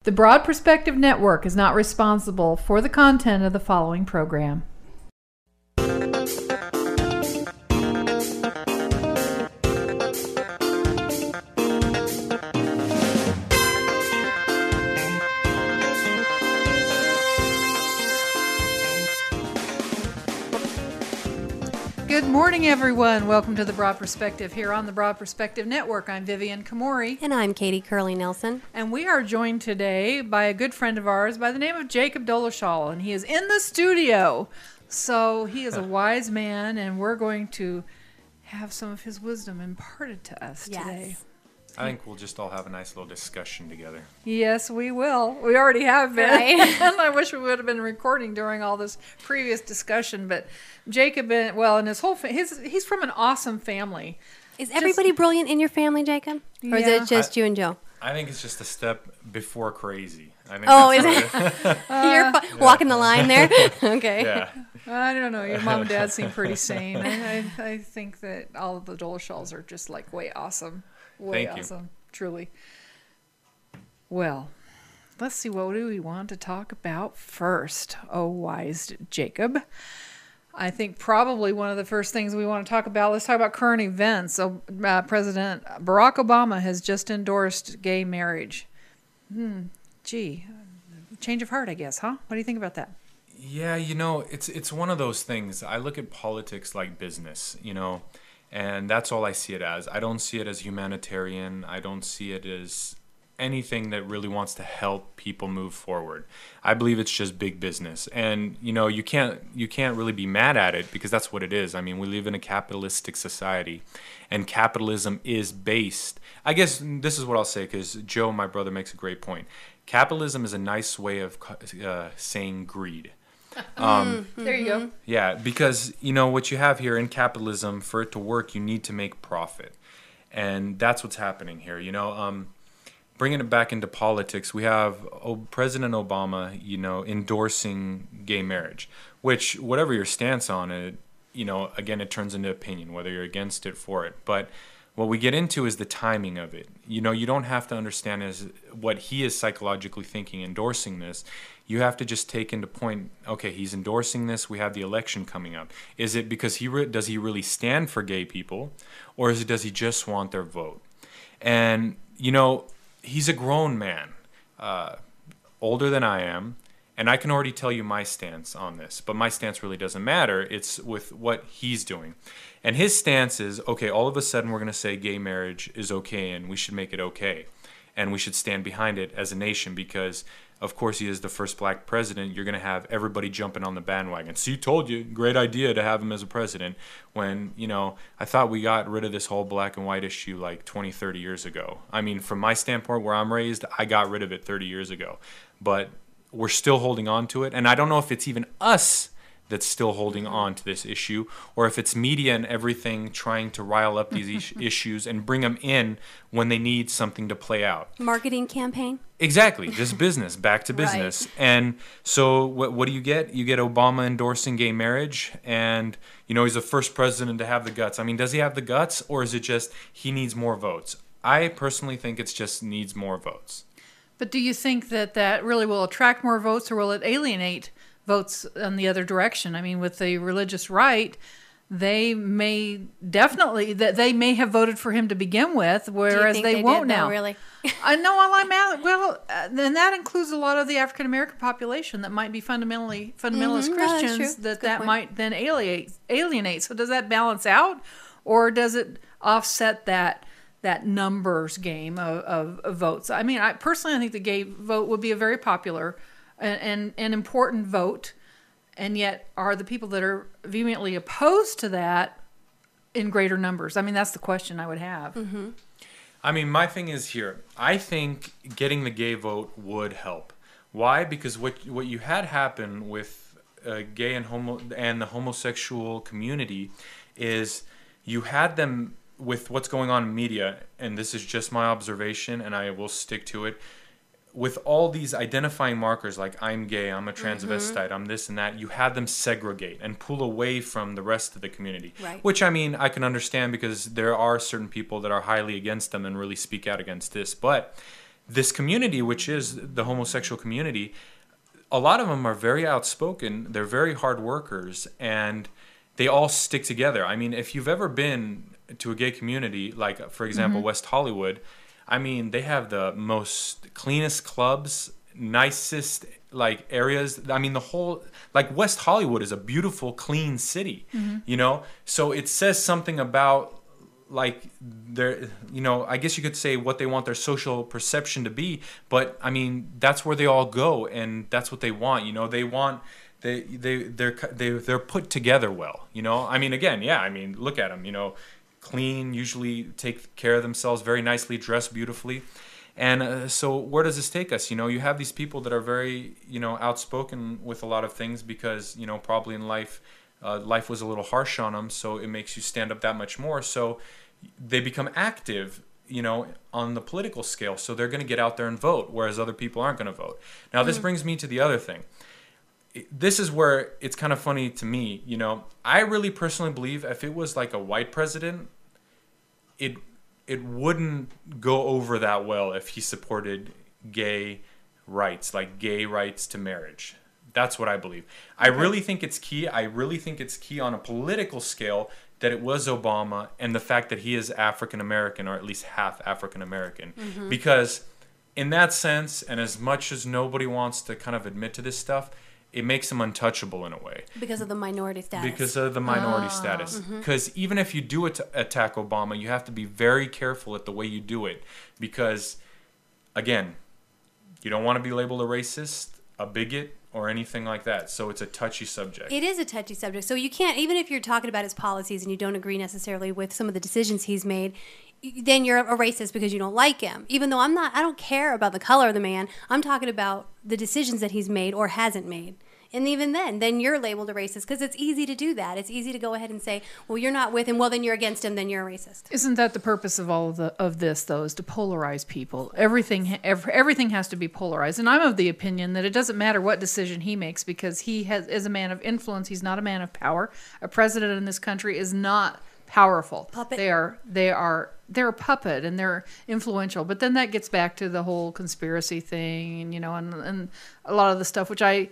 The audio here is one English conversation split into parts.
The Broad Perspective Network is not responsible for the content of the following program. Good morning, everyone. Welcome to The Broad Perspective here on the Broad Perspective Network. I'm Vivian Komori. And I'm Katie Curley Nelson. And we are joined today by a good friend of ours by the name of Jakub Dolezal, and he is in the studio. So he is a wise man, and we're going to have some of his wisdom imparted to us today. I think we'll just all have a nice little discussion together. Yes, we will. We already have been. Right. And I wish we would have been recording during all this previous discussion. But Jakub, and his whole he's from an awesome family. Is everybody brilliant in your family, Jakub? Or is it just you and Joe? I think it's just a step before crazy. I think is it? You're walking the line there? Okay. Yeah. I don't know. Your mom and dad seem pretty sane. I think that all of the Dolezals are just like way awesome. Way Thank awesome. Truly. Well, let's see. What do we want to talk about first? Oh, wise Jakub. I think probably one of the first things we want to talk about, let's talk about current events. So, President Barack Obama has just endorsed gay marriage. Change of heart, I guess, huh? What do you think about that? Yeah, it's one of those things. I look at politics like business, and that's all I see it as. I don't see it as humanitarian. I don't see it as anything that really wants to help people move forward. I believe it's just big business. And you can't really be mad at it because that's what it is. I mean, we live in a capitalistic society, and capitalism is based. I guess this is what I'll say, because Joe, my brother, makes a great point. Capitalism is a nice way of saying greed. There you go. Yeah, because what you have here in capitalism, for it to work, you need to make profit, and that's what's happening here. Bringing it back into politics, we have President Obama, endorsing gay marriage, which, whatever your stance on it, again, it turns into opinion, whether you're against it, for it. But what we get into is the timing of it. You don't have to understand what he is psychologically thinking endorsing this. You have to just take into point, okay, he's endorsing this. We have the election coming up. Is it because does he really stand for gay people, or does he just want their vote? And, he's a grown man, older than I am, and I can already tell you my stance on this, but my stance really doesn't matter. It's with what he's doing. And his stance is, okay, all of a sudden we're going to say gay marriage is okay and we should make it okay. And we should stand behind it as a nation because, of course, he is the first black president. You're going to have everybody jumping on the bandwagon. See, told you, great idea to have him as a president when, I thought we got rid of this whole black and white issue like 20, 30 years ago. I mean, from my standpoint where I'm raised, I got rid of it 30 years ago. But we're still holding on to it. And I don't know if it's even us that's still holding on to this issue, or if it's media and everything trying to rile up these issues and bring them in when they need something to play out. Marketing campaign? Exactly. Just business, back to business. Right. And so what do you get? You get Obama endorsing gay marriage, and, he's the first president to have the guts. I mean, does he have the guts, or is it just he needs more votes? I personally think it's just needs more votes. But do you think that really will attract more votes, or will it alienate votes in the other direction? I mean, with the religious right, they may have voted for him to begin with, whereas they won't now. Really? I know. And that includes a lot of the African American population that might be fundamentalist Christians. That might then alienate. So does that balance out, or does it offset that numbers game of votes? I mean, I think the gay vote would be a very popular and an important vote, and yet are the people that are vehemently opposed to that in greater numbers? I mean, that's the question I would have. Mm-hmm. I mean, my thing is here. I think getting the gay vote would help. Why? Because what you had happen with gay and the homosexual community is you had them with what's going on in media, and this is just my observation, and I will stick to it. With all these identifying markers like I'm gay, I'm a transvestite, I'm this and that, you had them segregate and pull away from the rest of the community. Right. Which, I mean, I can understand because there are certain people that are highly against them and really speak out against this. But this community, which is the homosexual community, a lot of them are very outspoken. They're very hard workers, and they all stick together. I mean, if you've ever been to a gay community, like, for example, West Hollywood, I mean, they have the most cleanest clubs, nicest, like, areas. I mean, the whole, like, West Hollywood is a beautiful, clean city, you know? So it says something about, like, their, you know, I guess you could say what they want their social perception to be, but I mean, that's where they all go, and that's what they want, you know? They want, they're put together well, you know? I mean, again, yeah, I mean, look at them, you know, clean, usually take care of themselves, very nicely dressed, beautifully. And so where does this take us? You know, you have these people that are very, you know, outspoken with a lot of things because, you know, probably in life, life was a little harsh on them, so it makes you stand up that much more. So they become active, you know, on the political scale. So they're going to get out there and vote, whereas other people aren't going to vote. Now, this brings me to the other thing. This is where it's kind of funny to me, you know. I really personally believe if it was like a white president, it wouldn't go over that well if he supported gay rights, like gay rights to marriage. That's what I believe. I really think it's key. I really think it's key on a political scale that it was Obama and the fact that he is African American, or at least half African American. Because in that sense, and as much as nobody wants to kind of admit to this stuff, it makes him untouchable in a way. Because of the minority status. Because of the minority status. Because even if you do attack Obama, you have to be very careful at the way you do it. Because, again, you don't want to be labeled a racist, a bigot, or anything like that. So it's a touchy subject. It is a touchy subject. So you can't, even if you're talking about his policies and you don't agree necessarily with some of the decisions he's made, then you're a racist because you don't like him. Even though I don't care about the color of the man. I'm talking about the decisions that he's made or hasn't made. And even then you're labeled a racist because it's easy to do that. It's easy to go ahead and say, well, you're not with him. Well, then you're against him. Then you're a racist. Isn't that the purpose of all of this, though, is to polarize people? Everything has to be polarized. And I'm of the opinion that it doesn't matter what decision he makes because he is a man of influence. He's not a man of power. A president in this country is not powerful. Puppet. They're a puppet and they're influential. But then that gets back to the whole conspiracy thing, you know, and a lot of the stuff which I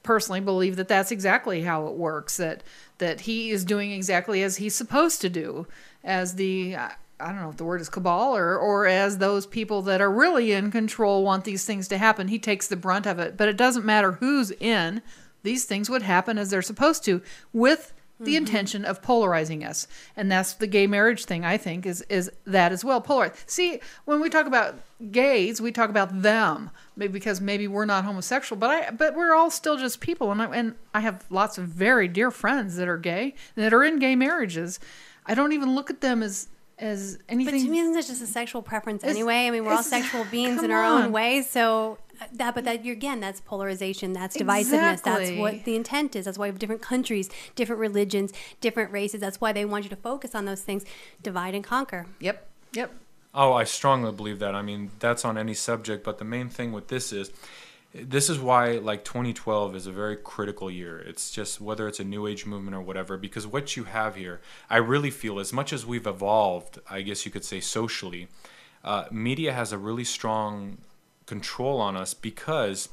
personally believe that that's exactly how it works, that he is doing exactly as he's supposed to do, as the I don't know if the word is cabal or as those people that are really in control want these things to happen. He takes the brunt of it, but it doesn't matter who's in. These things would happen as they're supposed to, with the intention of polarizing us. And that's the gay marriage thing, I think, is that as well. Polarized. See, when we talk about gays, we talk about them, maybe because maybe we're not homosexual, but we're all still just people. And I have lots of very dear friends that are gay, that are in gay marriages. I don't even look at them as anything. But to me, isn't that just a sexual preference anyway? I mean, we're all sexual beings in our own way, so... that's polarization, that's divisiveness, Exactly. That's what the intent is. That's why we have different countries, different religions, different races. That's why they want you to focus on those things, divide and conquer. Yep. Oh, I strongly believe that. I mean, that's on any subject, but the main thing with this is why, like, 2012 is a very critical year. It's just whether it's a new age movement or whatever, because what you have here, I really feel, as much as we've evolved, I guess you could say socially, media has a really strong control on us because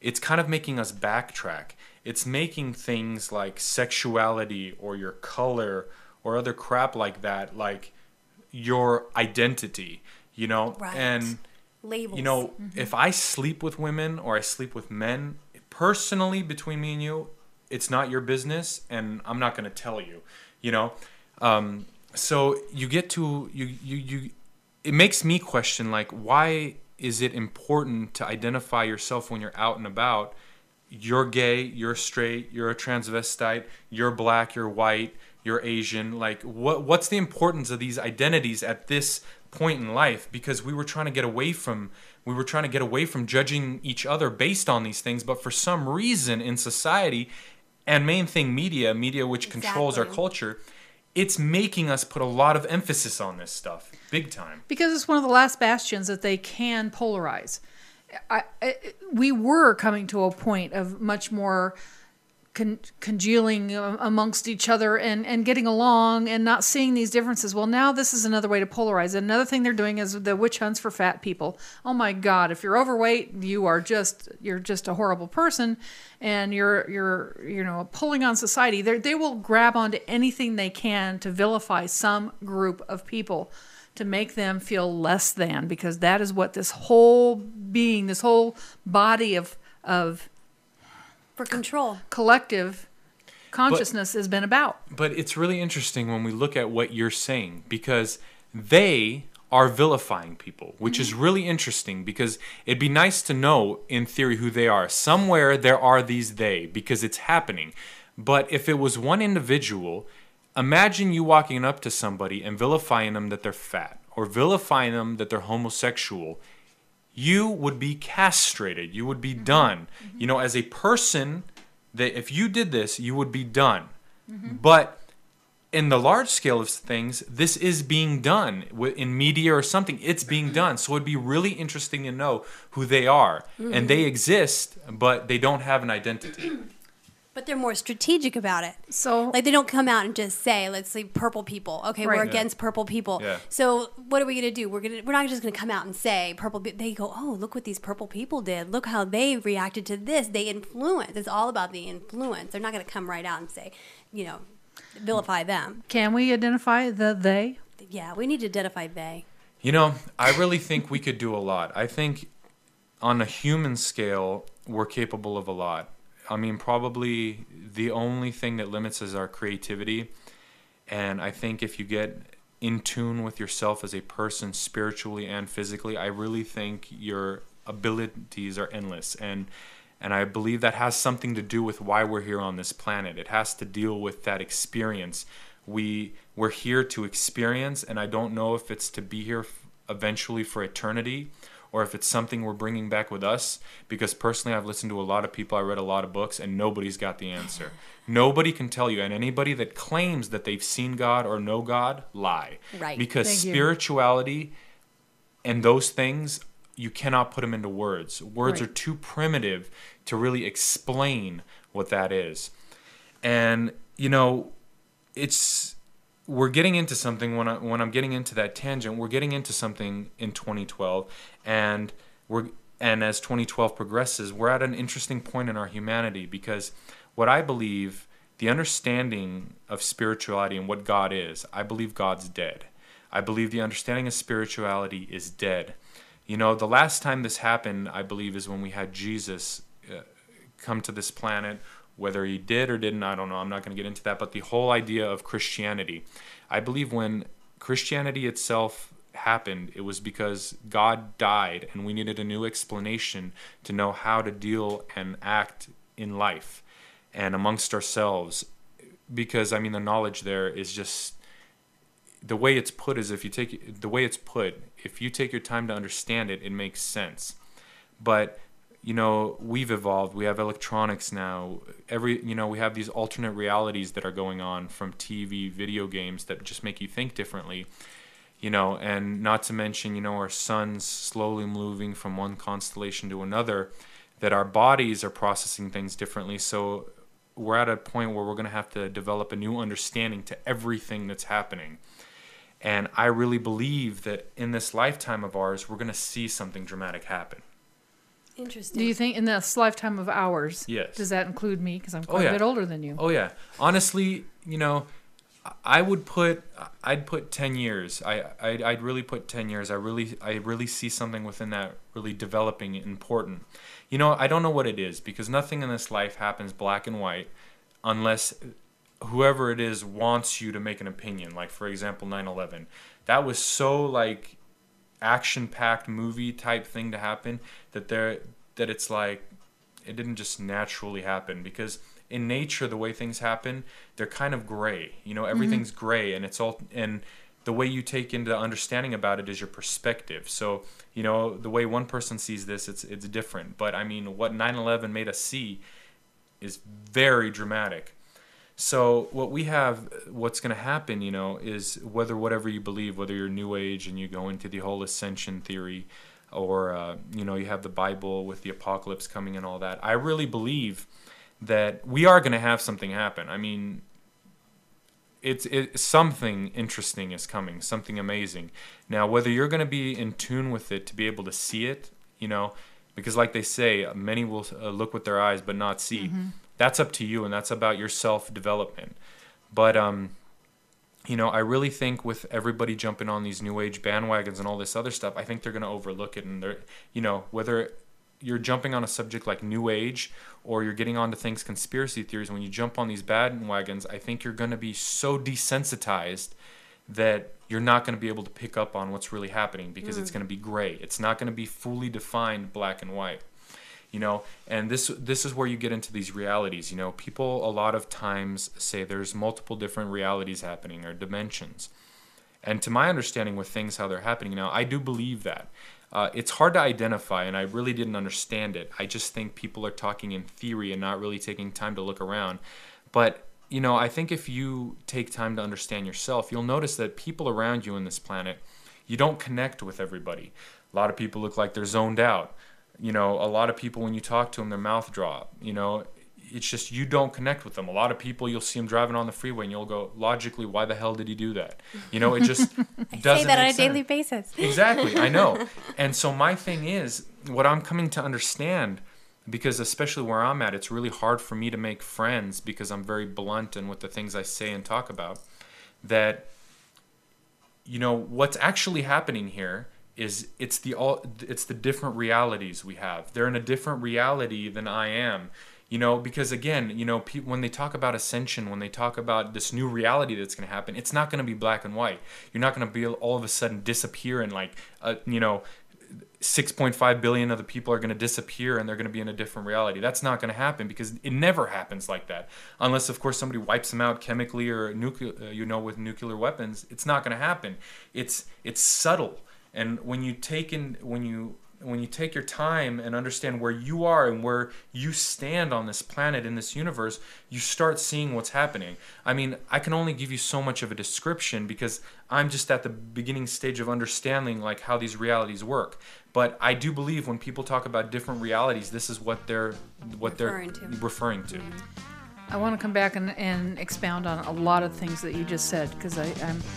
it's kind of making us backtrack. It's making things like sexuality or your color or other crap like that, like your identity, you know? Right. And, labels. You know, if I sleep with women or I sleep with men, personally, between me and you, it's not your business and I'm not going to tell you, you know? So you get to, it makes me question, like, why is it important to identify yourself when you're out and about? You're gay, you're straight, you're a transvestite, you're black, you're white, you're Asian. Like, what's the importance of these identities at this point in life? Because we were trying to get away from judging each other based on these things, but for some reason in society, and main thing, media which controls our culture, it's making us put a lot of emphasis on this stuff, big time. Because it's one of the last bastions that they can polarize. We were coming to a point of much more congealing amongst each other and getting along and not seeing these differences. Well, now this is another way to polarize it. Another thing they're doing is the witch hunts for fat people. Oh my God, if you're overweight, you're just a horrible person, and you're pulling on society. They will grab onto anything they can to vilify some group of people, to make them feel less than, because that is what this whole being, this whole body of for control, collective consciousness has been about. But it's really interesting when we look at what you're saying, because they are vilifying people, which is really interesting, because it'd be nice to know in theory who they are. Somewhere there are these they, because it's happening. But if it was one individual, imagine you walking up to somebody and vilifying them that they're fat, or vilifying them that they're homosexual. You would be castrated. You would be done. As a person, that if you did this, you would be done. But in the large scale of things, this is being done in media or something. It's being done. So it'd be really interesting to know who they are. And they exist, but they don't have an identity. But they're more strategic about it. So, like, they don't come out and just say, let's say purple people. Okay, right. We're against purple people. Yeah. So what are we going to do? We're not just going to come out and say purple. They go, oh, look what these purple people did. Look how they reacted to this. They influence. It's all about the influence. They're not going to come right out and say, vilify them. Can we identify the they? Yeah, we need to identify they. I really think we could do a lot. I think on a human scale, we're capable of a lot. I mean, probably the only thing that limits is our creativity. And I think if you get in tune with yourself as a person, spiritually and physically, I really think your abilities are endless. And I believe that has something to do with why we're here on this planet. It has to deal with that experience. We're here to experience, and I don't know if it's to be here eventually for eternity, or if it's something we're bringing back with us, because personally I've listened to a lot of people, I read a lot of books, and nobody's got the answer. Nobody can tell you, and anybody that claims that they've seen God or know God, lie. Right. Because Thank you. spirituality and those things, you cannot put them into words. Words Right. are too primitive to really explain what that is. And, we're getting into something when I'm getting into that tangent. We're getting into something in 2012, and as 2012 progresses, we're at an interesting point in our humanity, because what I believe, the understanding of spirituality and what God is, I believe God's dead. I believe the understanding of spirituality is dead. The last time this happened, I believe, is when we had Jesus come to this planet. Whether he did or didn't, I don't know. I'm not going to get into that. But the whole idea of Christianity, I believe when Christianity itself happened, it was because God died and we needed a new explanation to know how to deal and act in life and amongst ourselves. Because, the knowledge there is just, the way it's put is if you take your time to understand it, it makes sense. But we've evolved. We have electronics now. We have these alternate realities that are going on from TV, video games that just make you think differently. And not to mention, our sun's slowly moving from one constellation to another, that our bodies are processing things differently. So we're at a point where we're going to have to develop a new understanding to everything that's happening. And I really believe that in this lifetime of ours, we're going to see something dramatic happen. Interesting. Do you think in this lifetime of ours, Yes. does that include me? Because I'm quite a bit older than you. Oh, yeah. Honestly, I'd put 10 years. I'd really put 10 years. I really see something within that really developing important. I don't know what it is, because nothing in this life happens black and white unless whoever it is wants you to make an opinion. Like, for example, 9/11. That was so, action-packed movie type thing to happen that it's like it didn't just naturally happen, because in nature the way things happen, they're kind of gray. Everything's gray, and it's all, and the way you take into understanding about it is your perspective. So the way one person sees this, it's different. But what 9/11 made us see is very dramatic. So what's going to happen, is whatever you believe, whether you're New Age and you go into the whole ascension theory, or, you have the Bible with the apocalypse coming and all that. I really believe that we are going to have something happen. I mean, it's something interesting is coming, something amazing. Now, whether you're going to be in tune with it to be able to see it, you know, because like they say, many will look with their eyes but not see. Mm-hmm. That's up to you, and that's about your self-development. But, you know, I really think with everybody jumping on these New Age bandwagons and all this other stuff, I think they're going to overlook it. And they're, you know, whether you're jumping on a subject like New Age or you're getting onto things, conspiracy theories, when you jump on these bandwagons, I think you're going to be so desensitized that you're not going to be able to pick up on what's really happening, because it's going to be gray. It's not going to be fully defined black and white, you know. And this is where you get into these realities. You know, people a lot of times say there's multiple different realities happening or dimensions. And to my understanding with things, how they're happening now, I do believe that. It's hard to identify, and I really didn't understand it. I just think people are talking in theory and not really taking time to look around. But, you know, I think if you take time to understand yourself, you'll notice that people around you on this planet, you don't connect with everybody. A lot of people look like they're zoned out. You know, a lot of people, when you talk to them, their mouth drop. You know, it's just you don't connect with them. A lot of people, you'll see them driving on the freeway, and you'll go, logically, why the hell did he do that? You know, it just doesn't I say that on a sense. daily basis. Exactly, I know. And so my thing is, what I'm coming to understand, because especially where I'm at, it's really hard for me to make friends because I'm very blunt and with the things I say and talk about, that, you know, what's actually happening here is it's the different realities we have. They're in a different reality than I am. You know, because again, you know, when they talk about ascension, when they talk about this new reality that's going to happen, it's not going to be black and white. You're not going to be all of a sudden disappear and like, you know, 6.5 billion of the people are going to disappear and they're going to be in a different reality. That's not going to happen, because it never happens like that. Unless, of course, somebody wipes them out chemically or you know, with nuclear weapons. It's not going to happen. It's subtle. And when you take your time and understand where you are and where you stand on this planet, in this universe, you start seeing what's happening. I mean, I can only give you so much of a description because I'm just at the beginning stage of understanding like how these realities work. But I do believe when people talk about different realities, this is what they're referring to. Mm-hmm. I want to come back and expound on a lot of things that you just said, because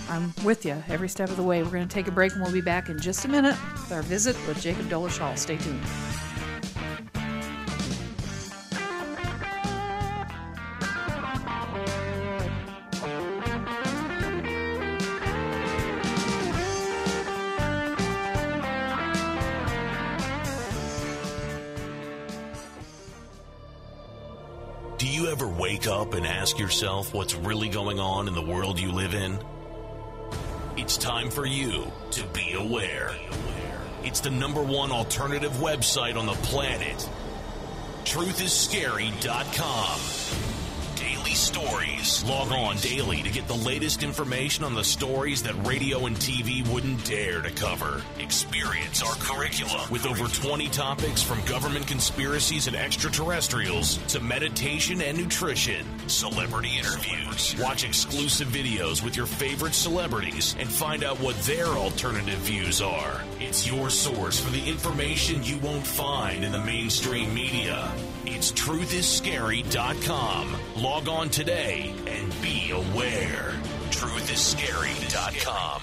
I'm with you every step of the way. We're going to take a break, and we'll be back in just a minute with our visit with Jakub Dolezal. Stay tuned. Do you ever wake up and ask yourself what's really going on in the world you live in? It's time for you to be aware. It's the #1 alternative website on the planet. TruthIsScary.com. Daily stories. Log on daily to get the latest information on the stories that radio and TV wouldn't dare to cover. Experience our curriculum with over 20 topics, from government conspiracies and extraterrestrials to meditation and nutrition, celebrity interviews. Watch exclusive videos with your favorite celebrities and find out what their alternative views are. It's your source for the information you won't find in the mainstream media. It's TruthIsScary.com. Log on today and be aware. TruthIsScary.com.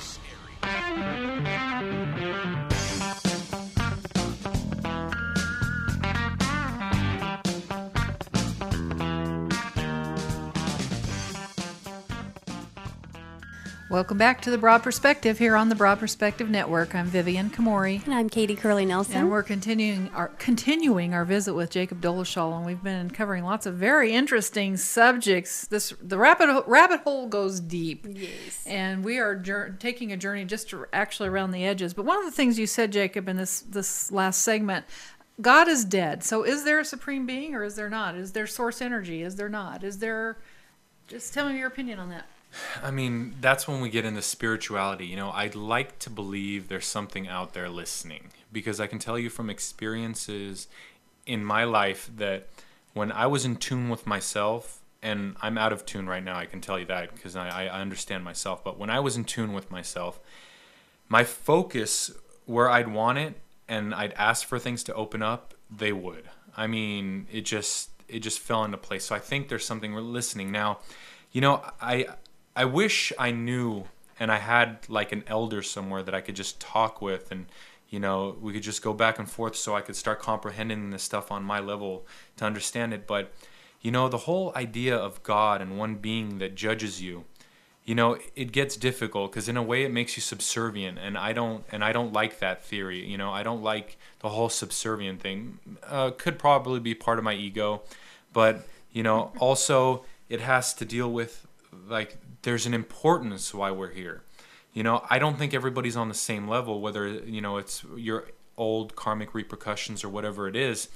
Welcome back to The Broad Perspective here on the Broad Perspective Network. I'm Vivian Komori. And I'm Katie Curley Nelson. And we're continuing our visit with Jakub Dolezal, and we've been covering lots of very interesting subjects. The rabbit hole goes deep. Yes. And we are taking a journey just actually around the edges. But one of the things you said, Jakub, in this last segment, God is dead. So is there a supreme being or is there not? Is there source energy? Is there not? Is there... Just tell me your opinion on that. I mean, that's when we get into spirituality. You know, I'd like to believe there's something out there listening, because I can tell you from experiences in my life that when I was in tune with myself, and I'm out of tune right now, I can tell you that because I understand myself, but when I was in tune with myself, my focus where I'd want it and I'd ask for things to open up, they would. I mean, it it just fell into place. So I think there's something we're listening now. You know, I wish I knew and I had like an elder somewhere that I could just talk with, and you know, we could just go back and forth so I could start comprehending this stuff on my level to understand it. But you know, the whole idea of God and one being that judges you, you know, it gets difficult because in a way it makes you subservient, and I don't like that theory. You know, I don't like the whole subservient thing. Could probably be part of my ego, but you know, also it has to deal with like there's an importance why we're here. You know, I don't think everybody's on the same level, whether you know it's your old karmic repercussions or whatever it is.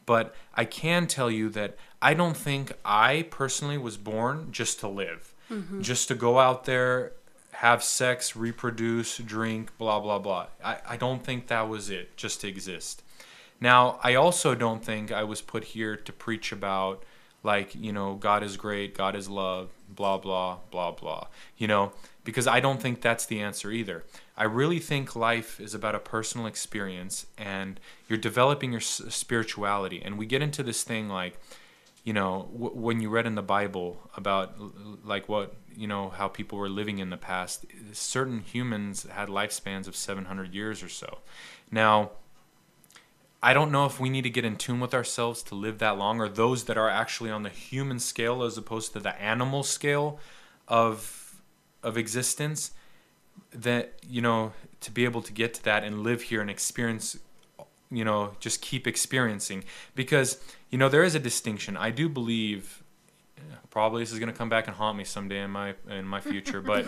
But I can tell you that I don't think I personally was born just to live. Just to go out there, have sex, reproduce, drink, blah, blah, blah. I don't think that was it, just to exist. Now, I also don't think I was put here to preach about, like, you know, God is great, God is love, blah, blah, blah, blah. You know, because I don't think that's the answer either. I really think life is about a personal experience, and you're developing your spirituality. And we get into this thing like, you know, when you read in the Bible about like what, you know, how people were living in the past, certain humans had lifespans of 700 years or so. Now, I don't know if we need to get in tune with ourselves to live that long, or those that are actually on the human scale as opposed to the animal scale of existence, that, you know, to be able to get to that and live here and experience, you know, just keep experiencing. Because, you know, there is a distinction. I do believe, probably this is going to come back and haunt me someday in my future, but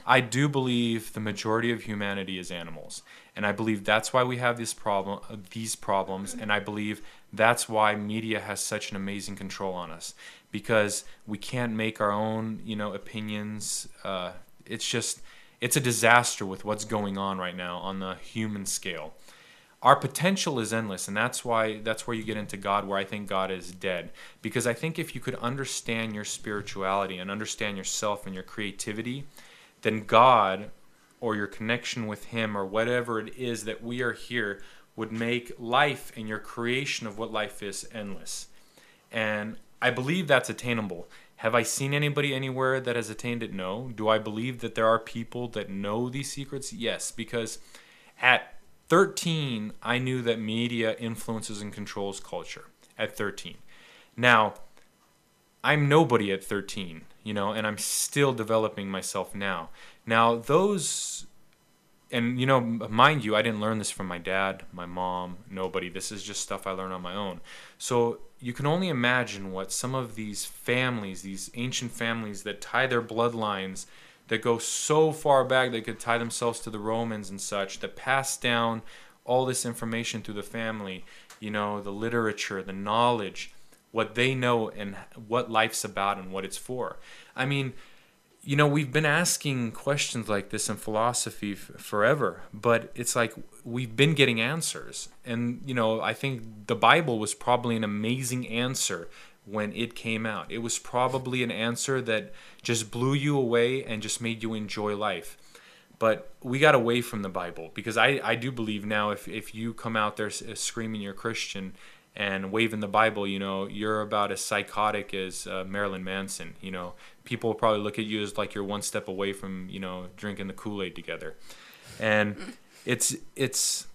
I do believe the majority of humanity is animals. And I believe that's why we have these problems, and I believe that's why media has such an amazing control on us, because we can't make our own, you know, opinions. It's a disaster with what's going on right now on the human scale. Our potential is endless, and that's where you get into God, where I think God is dead. Because I think if you could understand your spirituality and understand yourself and your creativity, then God, or your connection with Him, or whatever it is that we are here, would make life and your creation of what life is endless. And I believe that's attainable. Have I seen anybody anywhere that has attained it? No. Do I believe that there are people that know these secrets? Yes, because at 13, I knew that media influences and controls culture at 13. Now, I'm nobody at 13, you know, and I'm still developing myself now. Now, those, and, you know, mind you, I didn't learn this from my dad, my mom, nobody. This is just stuff I learned on my own. So you can only imagine what some of these families, these ancient families that tie their bloodlines, that go so far back they could tie themselves to the Romans and such, that pass down all this information through the family, you know, the literature, the knowledge, what they know and what life's about and what it's for. I mean, you know, we've been asking questions like this in philosophy forever, but it's like we've been getting answers. And, you know, I think the Bible was probably an amazing answer when it came out. It was probably an answer that just blew you away and just made you enjoy life. But we got away from the Bible, because I do believe now if you come out there screaming you're Christian and waving the Bible, you know, you're about as psychotic as Marilyn Manson. You know, people will probably look at you as like you're one step away from, you know, drinking the Kool-Aid together. And it's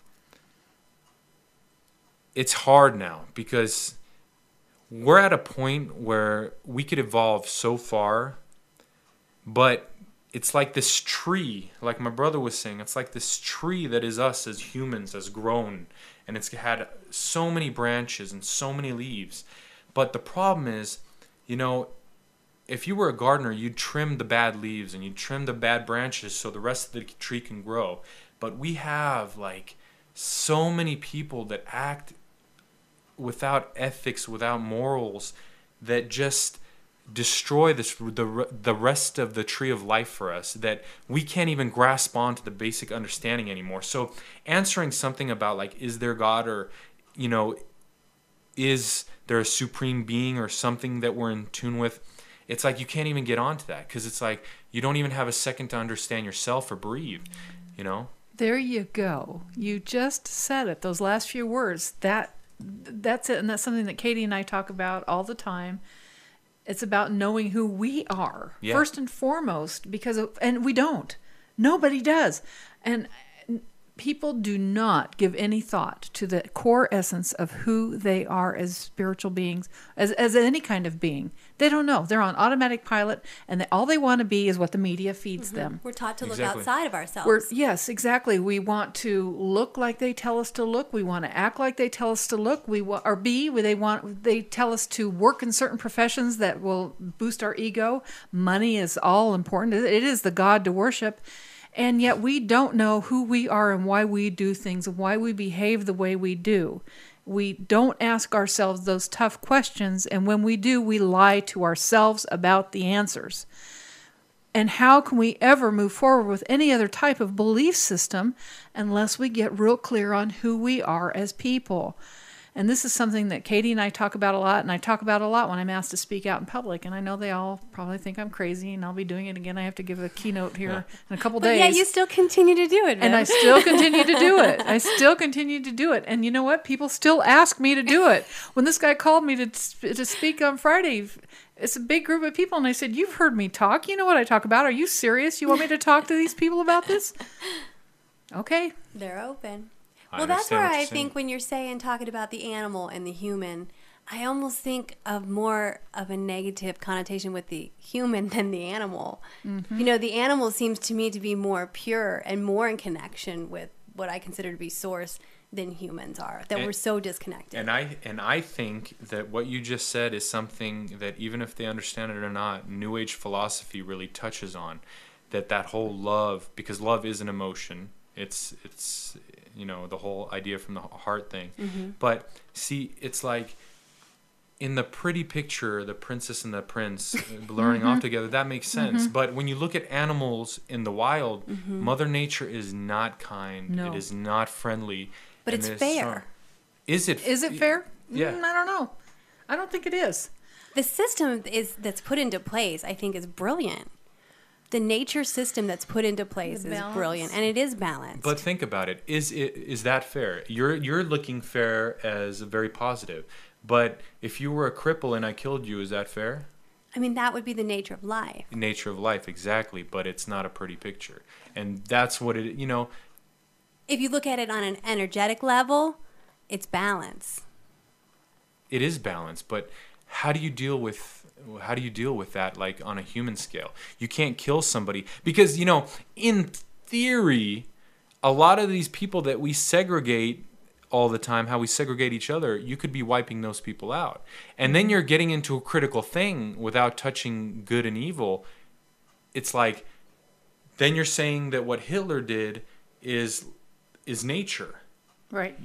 hard now, because we're at a point where we could evolve so far, but it's like this tree, like my brother was saying, it's like this tree that is us as humans, has grown, and it's had so many branches and so many leaves. But the problem is, you know, if you were a gardener, you'd trim the bad leaves and you'd trim the bad branches so the rest of the tree can grow. But we have like so many people that act without ethics, without morals, that just destroy the rest of the tree of life for us, that we can't even grasp onto the basic understanding anymore. So answering something about like, is there God, or, you know, is there a supreme being or something that we're in tune with, it's like you can't even get onto that, because it's like you don't even have a second to understand yourself or breathe, you know? There you go. You just said it. Those last few words, that that's it. And that's something that Katie and I talk about all the time. It's about knowing who we are first and foremost, and we don't. Nobody does. And people do not give any thought to the core essence of who they are as spiritual beings, as any kind of being. They don't know. They're on automatic pilot, and all they want to be is what the media feeds them. We're taught to look outside of ourselves. Yes, exactly. We want to look like they tell us to look. We want to act like they tell us to look. They tell us to work in certain professions that will boost our ego. Money is all important. It is the God to worship. And yet we don't know who we are and why we do things and why we behave the way we do. We don't ask ourselves those tough questions, and when we do, we lie to ourselves about the answers. And how can we ever move forward with any other type of belief system unless we get real clear on who we are as people? And this is something that Katie and I talk about a lot, and I talk about a lot when I'm asked to speak out in public. And I know they all probably think I'm crazy, and I'll be doing it again. I have to give a keynote here in a couple days. Yeah, you still continue to do it, And I still continue to do it. I still continue to do it. And you know what? People still ask me to do it. When this guy called me to speak on Friday, it's a big group of people, and I said, "You've heard me talk. You know what I talk about. Are you serious? You want me to talk to these people about this?" Okay. They're open. Well, that's where I think when you're talking about the animal and the human, I almost think of more of a negative connotation with the human than the animal. Mm-hmm. The animal seems to me to be more pure and more in connection with what I consider to be source than humans are, we're so disconnected. And I think that what you just said is something that even if they understand it or not, New Age philosophy really touches on, that whole love, because love is an emotion. It's the whole idea from the heart thing. Mm-hmm. But see, it's like in the pretty picture, the princess and the prince luring off together, that makes sense. Mm-hmm. But when you look at animals in the wild, Mother Nature is not kind. No. It is not friendly. But it's fair. Is it fair? Yeah. I don't know. I don't think it is. The system that's put into place, I think, is brilliant. The nature system that's put into place is brilliant, and it is balanced. But think about it. Is that fair? You're looking fair as very positive. But if you were a cripple and I killed you, is that fair? I mean, that would be the nature of life. Nature of life, exactly. But it's not a pretty picture. And that's what it, If you look at it on an energetic level, it's balance. It is balance, but how do you deal with that, like on a human scale? You can't kill somebody because, in theory, a lot of these people that we segregate all the time, how we segregate each other, you could be wiping those people out. And then you're getting into a critical thing without touching good and evil. It's like, then you're saying that what Hitler did is nature. Right.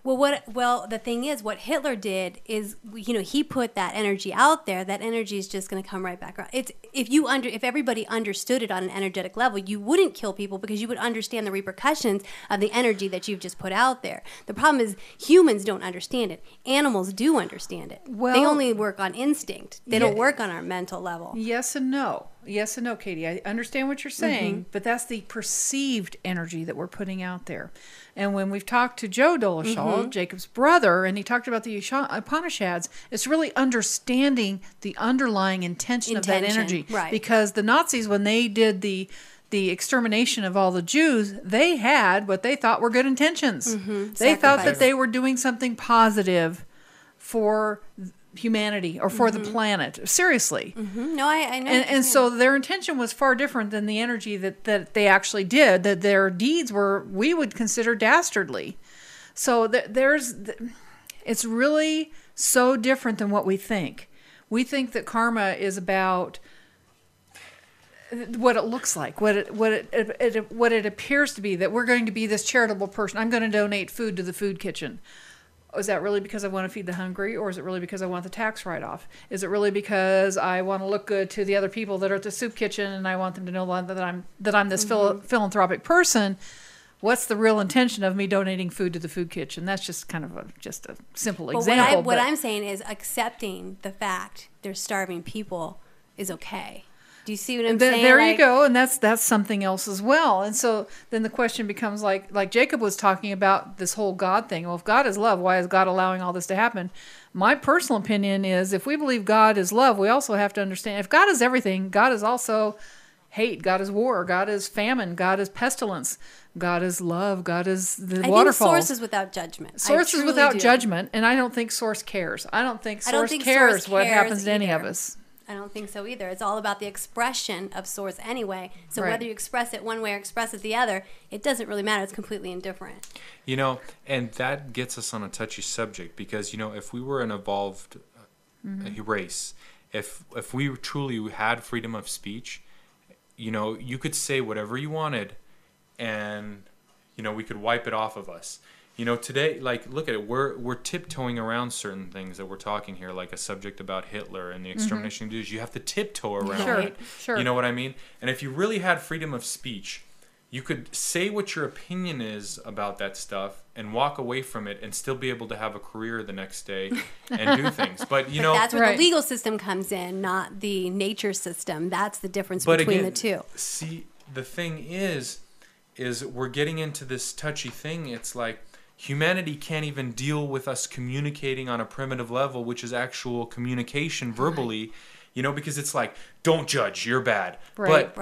Well, the thing is, what Hitler did is, he put that energy out there. That energy is just going to come right back around. If everybody understood it on an energetic level, you wouldn't kill people because you would understand the repercussions of the energy that you've just put out there. The problem is humans don't understand it. Animals do understand it. Well, they only work on instinct. They don't work on our mental level. Yes and no. Yes and no, Katie. I understand what you're saying, but that's the perceived energy that we're putting out there. And when we've talked to Joe Dolezal, Jacob's brother, and he talked about the Upanishads, it's really understanding the underlying intention of that energy. Right. Because the Nazis, when they did the extermination of all the Jews, they had what they thought were good intentions. Mm-hmm. They thought that they were doing something positive for humanity or for the planet. Seriously. Mm-hmm. No, I know. And so their intention was far different than the energy that they actually did, that their deeds were, we would consider dastardly. So it's really so different than what we think. We think that karma is about what it looks like, what it appears to be, that we're going to be this charitable person. I'm going to donate food to the food kitchen. Is that really because I want to feed the hungry, or is it really because I want the tax write-off? Is it really because I want to look good to the other people that are at the soup kitchen and I want them to know that I'm this philanthropic person? What's the real intention of me donating food to the food kitchen? That's just kind of a simple example. What I'm saying is accepting the fact there's starving people is okay. Do you see what I'm saying? There you go, and that's something else as well. And so then the question becomes like Jacob was talking about this whole God thing. Well, if God is love, why is God allowing all this to happen? My personal opinion is if we believe God is love, we also have to understand if God is everything, God is also hate, God is war, God is famine, God is pestilence, God is love, God is the waterfalls. I think source is without judgment. Source is without judgment, and I don't think source cares. I don't think source cares what happens to any of us. I don't think so either. It's all about the expression of source anyway. So whether you express it one way or express it the other, it doesn't really matter. It's completely indifferent. You know, and that gets us on a touchy subject because, you know, if we were an evolved race, if we truly had freedom of speech, you know, you could say whatever you wanted and, you know, we could wipe it off of us. You know, today, like, look at it. We're tiptoeing around certain things that we're talking here, like a subject about Hitler and the extermination of Jews. You have to tiptoe around it. Sure. You know what I mean? And if you really had freedom of speech, you could say what your opinion is about that stuff and walk away from it and still be able to have a career the next day and do things. But, you know... That's where the legal system comes in, not the nature system. That's the difference between the two. See, the thing is we're getting into this touchy thing. It's like... Humanity can't even deal with us communicating on a primitive level, which is actual communication verbally, you know, because it's like, don't judge, you're bad. But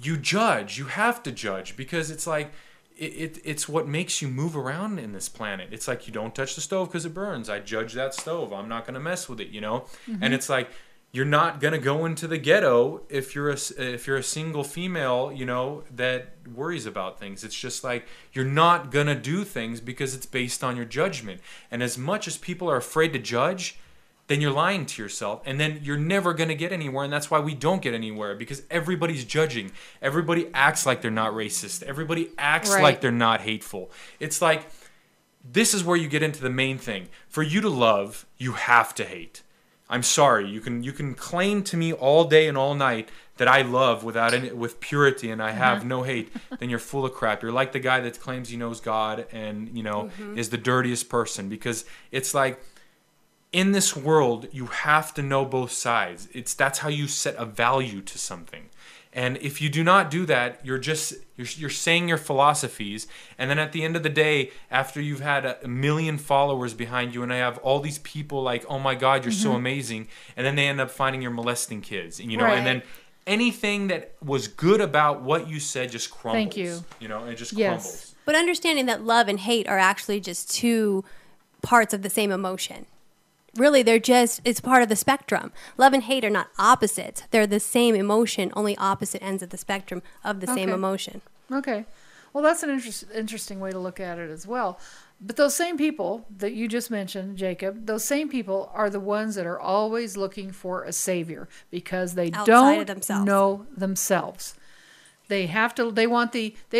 you judge, you have to judge because it's like, it's what makes you move around in this planet. It's like, you don't touch the stove because it burns. I judge that stove. I'm not going to mess with it, you know? And it's like, you're not going to go into the ghetto if you're a single female, you know, that worries about things. It's just like you're not going to do things because it's based on your judgment. And as much as people are afraid to judge, then you're lying to yourself. And then you're never going to get anywhere. And that's why we don't get anywhere because everybody's judging. Everybody acts like they're not racist. Everybody acts like they're not hateful. It's like this is where you get into the main thing. For you to love, you have to hate. I'm sorry. You can claim to me all day and all night that I love with purity and I have no hate. Then you're full of crap. You're like the guy that claims he knows God and you know is the dirtiest person because it's like in this world you have to know both sides. That's how you set a value to something. And if you do not do that, you're saying your philosophies, and then at the end of the day, after you've had a million followers behind you, and I have all these people like, oh my God, you're so amazing, and then they end up finding you're molesting kids, and, you know, and then anything that was good about what you said just crumbles. Thank you. You know, it just crumbles. But understanding that love and hate are actually just two parts of the same emotion. Really, it's part of the spectrum. Love and hate are not opposites. They're the same emotion, only opposite ends of the spectrum of the same emotion. Okay. Well, that's an interesting way to look at it as well. But those same people that you just mentioned, Jacob, those same people are the ones that are always looking for a savior because they don't know themselves. They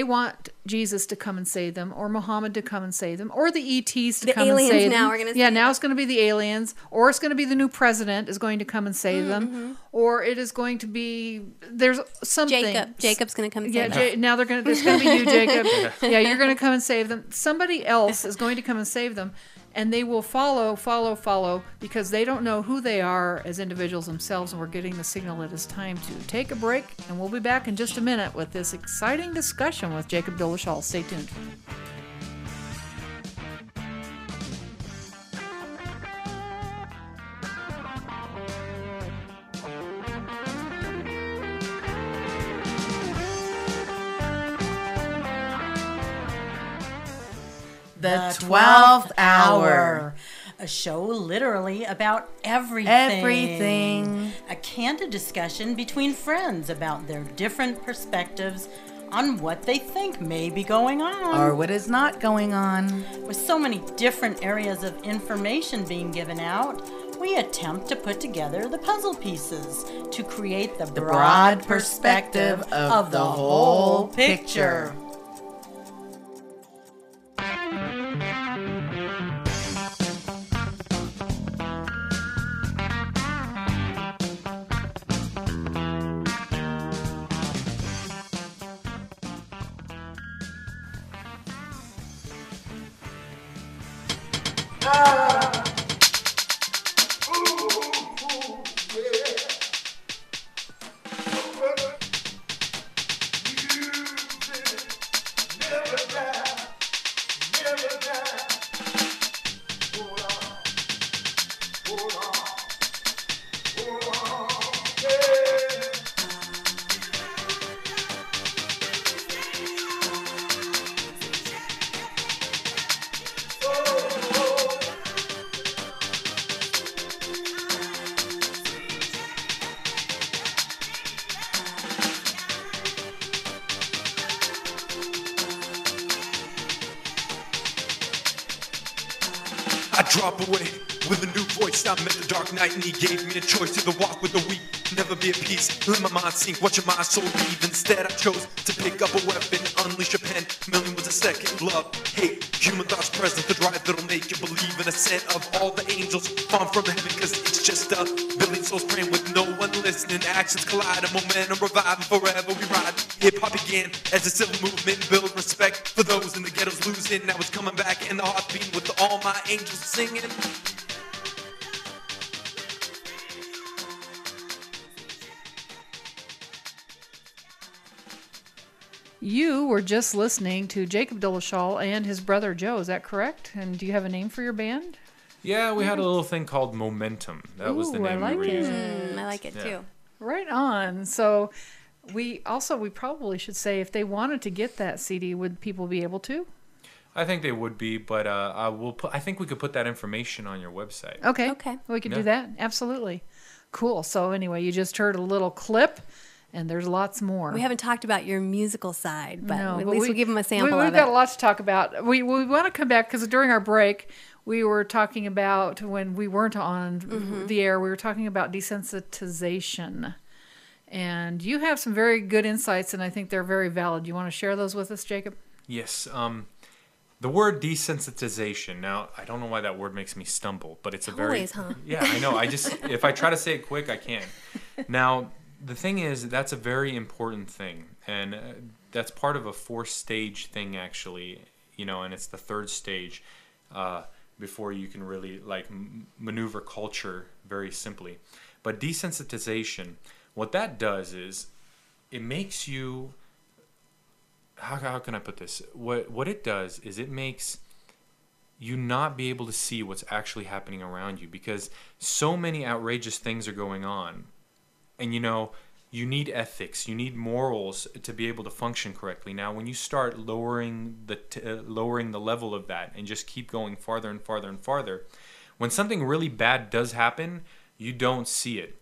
want Jesus to come and save them, or Muhammad to come and save them, or the ETs to come and save them. Now are going to now it's going to be the aliens, or it's going to be the new president is going to come and save them, or it is going to be there's something. Jacob's going to come and save them. Now there's going to be you, Jacob. Yeah, you're going to come and save them. Somebody else is going to come and save them. And they will follow because they don't know who they are as individuals themselves. And we're getting the signal that it's time to take a break. And we'll be back in just a minute with this exciting discussion with Jakub Dolezal. Stay tuned. The 12th Hour, a show literally about everything. A candid discussion between friends about their different perspectives on what they think may be going on. Or what is not going on. With so many different areas of information being given out, we attempt to put together the puzzle pieces to create the broad perspective of the whole picture. I drop away with a new voice. I met the dark night and he gave me a choice. Either walk with the weak, never be at peace. Let my mind sink, watching my soul leave. Instead I chose to pick up a weapon, unleash a pen. Million was a second. Love, hate, human thoughts present. The drive that'll make you believe in a scent of all the angels falling from heaven. Cause it's just a billion souls praying with no one listening. Actions collide, a momentum reviving. Forever we ride. Hip-hop began as a civil movement. Build respect for those in the ghettos losing. Now it's coming back in the heart beating with all my angels singing. You were just listening to Jakub Dolezal and his brother Joe. Is that correct? And do you have a name for your band? Yeah, we had a little thing called Momentum. That was the name we were using. I like it too. Right on. So we probably should say if they wanted to get that CD, would people be able to? I think they would be, but I think we could put that information on your website. Okay. We could do that. Absolutely. Cool. So anyway, you just heard a little clip, and there's lots more. We haven't talked about your musical side, but No, at but least we'll give them a sample of it. We've got a lot to talk about. We want to come back because during our break, we were talking about, when we weren't on the air, we were talking about desensitization. And you have some very good insights, and I think they're very valid. You want to share those with us, Jakub? Yes. The word desensitization. Now, I don't know why that word makes me stumble, but it's a very... Always, huh? Yeah, I know. If I try to say it quick, I can't. Now, the thing is, that's a very important thing, and that's part of a 4-stage thing, actually, and it's the 3rd stage before you can really maneuver culture very simply. But desensitization, what that does is it makes you, how can I put this? What it does is it makes you not be able to see what's actually happening around you, because so many outrageous things are going on. And you need ethics, you need morals to be able to function correctly. Now, when you start lowering the level of that and just keep going farther and farther and farther, when something really bad does happen, you don't see it.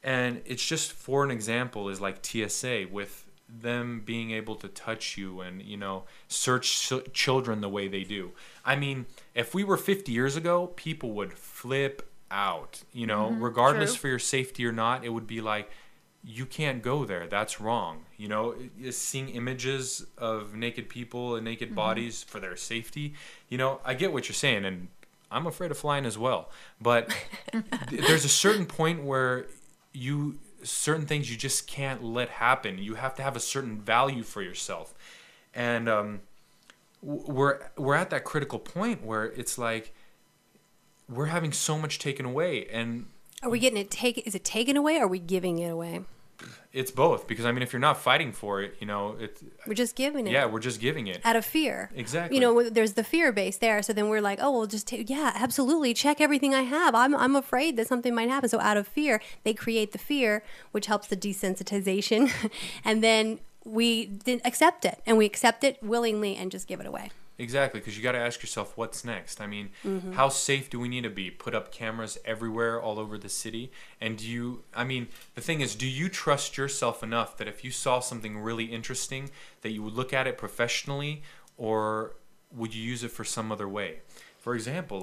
And it's just, for an example, is like TSA, with them being able to touch you and search children the way they do. I mean, if we were 50 years ago, people would flip out, regardless true. for your safety or not. It would be like, you can't go there, that's wrong. Seeing images of naked people and naked bodies for their safety, I get what you're saying, and I'm afraid of flying as well, but there's a certain point where certain things you just can't let happen. You have to have a certain value for yourself, and we're at that critical point where it's like we're having so much taken away. And are we getting it is it taken away, or are we giving it away? It's both, because I mean, if you're not fighting for it, we're just giving it. Yeah, we're just giving it out of fear. Exactly. There's the fear base there. So then we're like, oh, we'll just absolutely check everything I have. I'm afraid that something might happen. So out of fear, they create the fear, which helps the desensitization, and then we accept it, and we accept it willingly and just give it away. Exactly, because you got to ask yourself, what's next? I mean, how safe do we need to be? Put up cameras everywhere, all over the city? And the thing is, do you trust yourself enough that if you saw something really interesting, that you would look at it professionally, or would you use it for some other way? For example,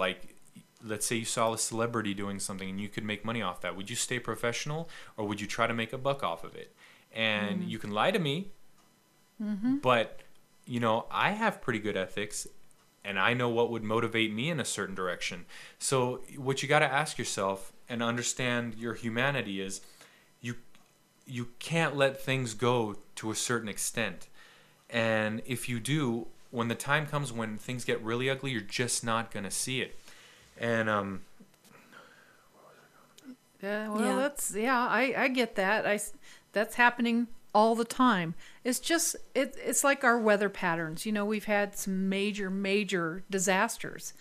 let's say you saw a celebrity doing something and you could make money off that. Would you stay professional, or would you try to make a buck off of it? And you can lie to me, but... I have pretty good ethics, and I know what would motivate me in a certain direction. So what you got to ask yourself and understand your humanity is you can't let things go to a certain extent. And if you do, when the time comes when things get really ugly, you're just not going to see it. And I get that. That's happening all the time. It's just it's like our weather patterns. You know, we've had some major disasters,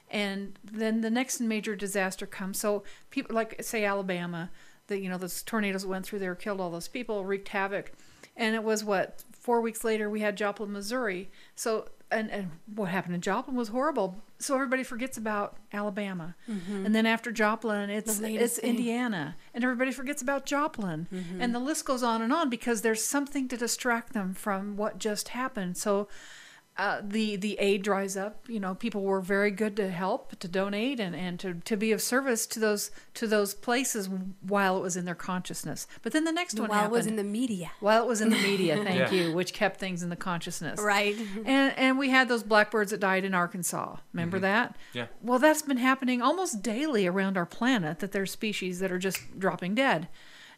and then the next major disaster comes. So people like, say, Alabama, those tornadoes that went through there killed all those people, wreaked havoc, and it was 4 weeks later we had Joplin, Missouri. So and what happened in Joplin was horrible. So everybody forgets about Alabama, and then after Joplin, it's Indiana, and everybody forgets about Joplin, and the list goes on because there's something to distract them from what just happened. So the aid dries up. You know, people were very good to help, to donate, and to be of service to those places while it was in their consciousness. But then the next one happened. While it was in the media. While it was in the media, thank you, which kept things in the consciousness. Right. And we had those blackbirds that died in Arkansas. Remember that? Yeah. Well, that's been happening almost daily around our planet, that there's species that are just dropping dead.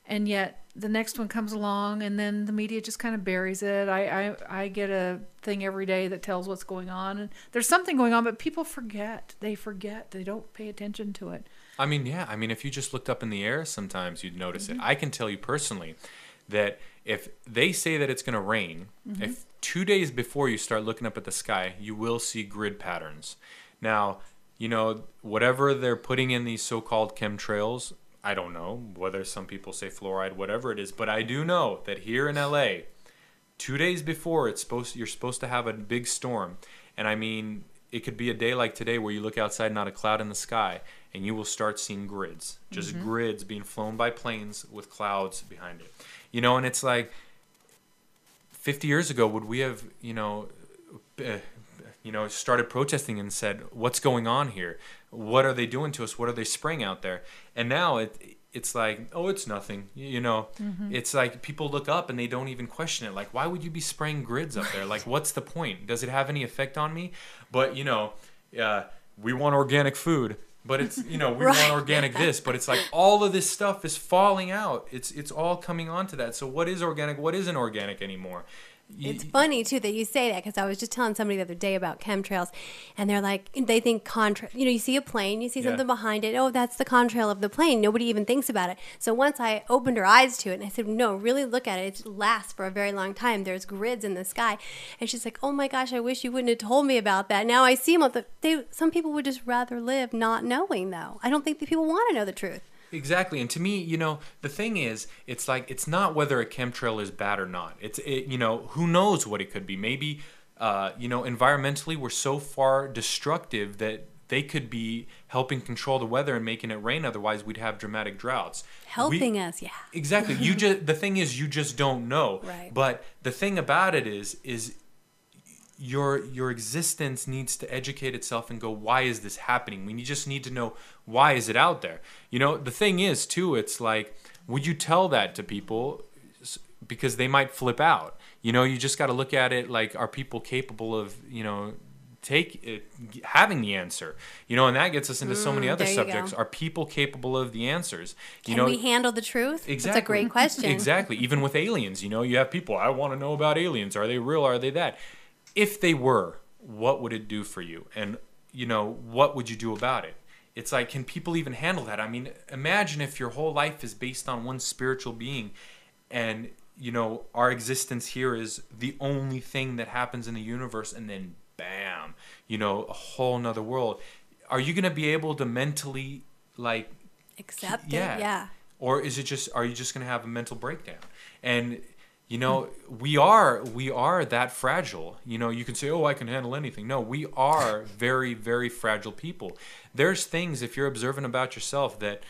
And yet the next one comes along, and then the media just kind of buries it. I get a thing every day that tells what's going on, and there's something going on, but people forget. They forget. They don't pay attention to it. I mean, yeah. I mean, if you just looked up in the air, sometimes you'd notice it. I can tell you personally that if they say that it's going to rain, if 2 days before you start looking up at the sky, you will see grid patterns. Now, you know, whatever they're putting in these so-called chemtrails, I don't know whether some people say fluoride, whatever it is, but I do know that here in LA, 2 days before you're supposed to have a big storm, and I mean, it could be a day like today where you look outside, not a cloud in the sky, and you will start seeing grids, just grids being flown by planes with clouds behind it. You know, and it's like 50 years ago, would we have, started protesting and said, what's going on here? What are they doing to us? What are they spraying out there? And now it's like, oh, it's nothing. It's like people look up and they don't even question it. Like, why would you be spraying grids up there? Like, what's the point? Does it have any effect on me? But, we want organic food. But it's, we want organic this. But it's like all of this stuff is falling out. It's all coming onto that. So what is organic? What isn't organic anymore? It's funny, too, that you say that, because I was just telling somebody the other day about chemtrails, and they're like, they think contrail. You see a plane, you see something behind it. Oh, that's the contrail of the plane. Nobody even thinks about it. So once I opened her eyes to it, and I said, no, really look at it. It lasts for a very long time. There's grids in the sky. And she's like, oh, my gosh, I wish you wouldn't have told me about that. Now I see them. Some people would just rather live not knowing, though. I don't think that people want to know the truth. Exactly. And to me, the thing is, it's like, it's not whether a chemtrail is bad or not. Who knows what it could be. Maybe, environmentally, we're so far destructive that they could be helping control the weather and making it rain. Otherwise, we'd have dramatic droughts. Helping us, yeah. Exactly. The thing is, you just don't know. Right. But the thing about it is your existence needs to educate itself and go, why is this happening? We just need to know, why is it out there? The thing is, too, it's like, would you tell that to people? Because they might flip out. You just got to look at it like, are people capable of, having the answer? And that gets us into so many other subjects. Are people capable of the answers? Can we handle the truth? Exactly. That's a great question. Exactly. Even with aliens, you have people, I want to know about aliens. Are they real? Are they that? If they were, what would it do for you? And, what would you do about it? It's like, can people even handle that? I mean, imagine if your whole life is based on one spiritual being, and, our existence here is the only thing that happens in the universe, and then bam, a whole nother world. Are you going to be able to mentally, like... accept it? Yeah. Or are you just going to have a mental breakdown? And... we are that fragile. You can say, oh, I can handle anything. No, we are very, very fragile people. There's things, if you're observant about yourself, that,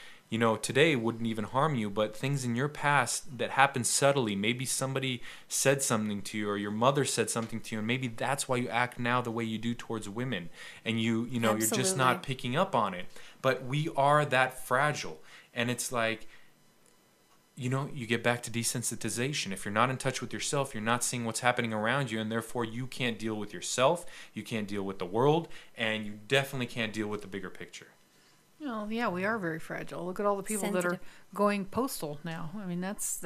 today wouldn't even harm you, but things in your past that happen subtly. Maybe somebody said something to you, or your mother said something to you, and maybe that's why you act now the way you do towards women. And you're just not picking up on it. But we are that fragile. And it's like... you get back to desensitization. If you're not in touch with yourself, you're not seeing what's happening around you, and therefore you can't deal with yourself, you can't deal with the world, and you definitely can't deal with the bigger picture. Yeah, we are very fragile. Look at all the people that are going postal now. I mean, that's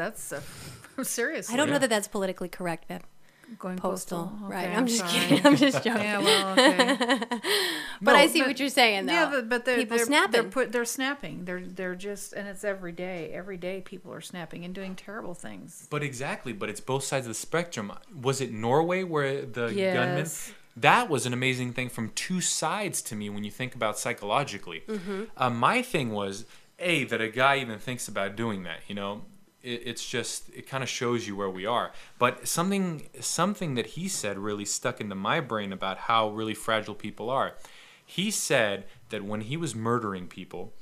serious. I don't know that that's politically correct, Ben. Going postal. Okay, Right. I'm just sorry. kidding. I'm just joking. Yeah, well, okay. But I see what you're saying, though. Yeah, but people they're snapping. They're snapping. They're just, and it's every day. Every day, people are snapping and doing terrible things. But it's both sides of the spectrum. Was it Norway where the gunman? Yes. That was an amazing thing from two sides to me when you think about psychologically. My thing was, that a guy even thinks about doing that, it kind of shows you where we are. But something that he said really stuck into my brain about how really fragile people are. He said that when he was murdering people,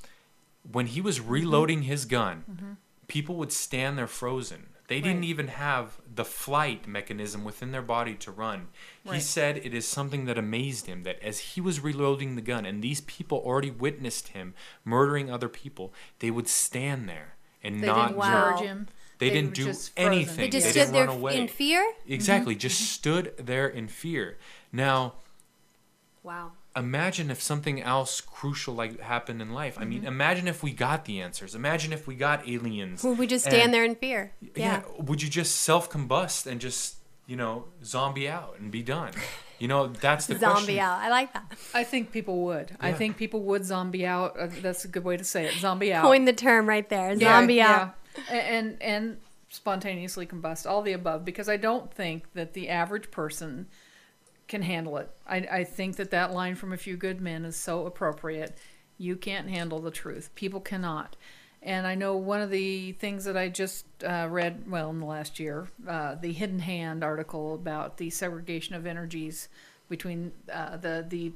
when he was reloading his gun, people would stand there frozen. They didn't even have the flight mechanism within their body to run. He said it is something that amazed him, that as he was reloading the gun and these people already witnessed him murdering other people, they would stand there and not charge him. They didn't do anything. They just didn't stood there run away. in fear? Exactly, just stood there in fear. Now, Wow. imagine if something else crucial like happened in life. I mean, imagine if we got the answers. Imagine if we got aliens. Would we just stand there in fear? Yeah. Would you just self-combust and just, zombie out and be done? That's the question. Zombie out. I like that. I think people would. I think people would zombie out. That's a good way to say it. Zombie out. Coin the term right there. Zombie out. Yeah. And spontaneously combust. All the above. Because I don't think that the average person can handle it. I think that line from A Few Good Men is so appropriate. You can't handle the truth. People cannot. And I know one of the things that I just read, in the last year, the Hidden Hand article about the segregation of energies between the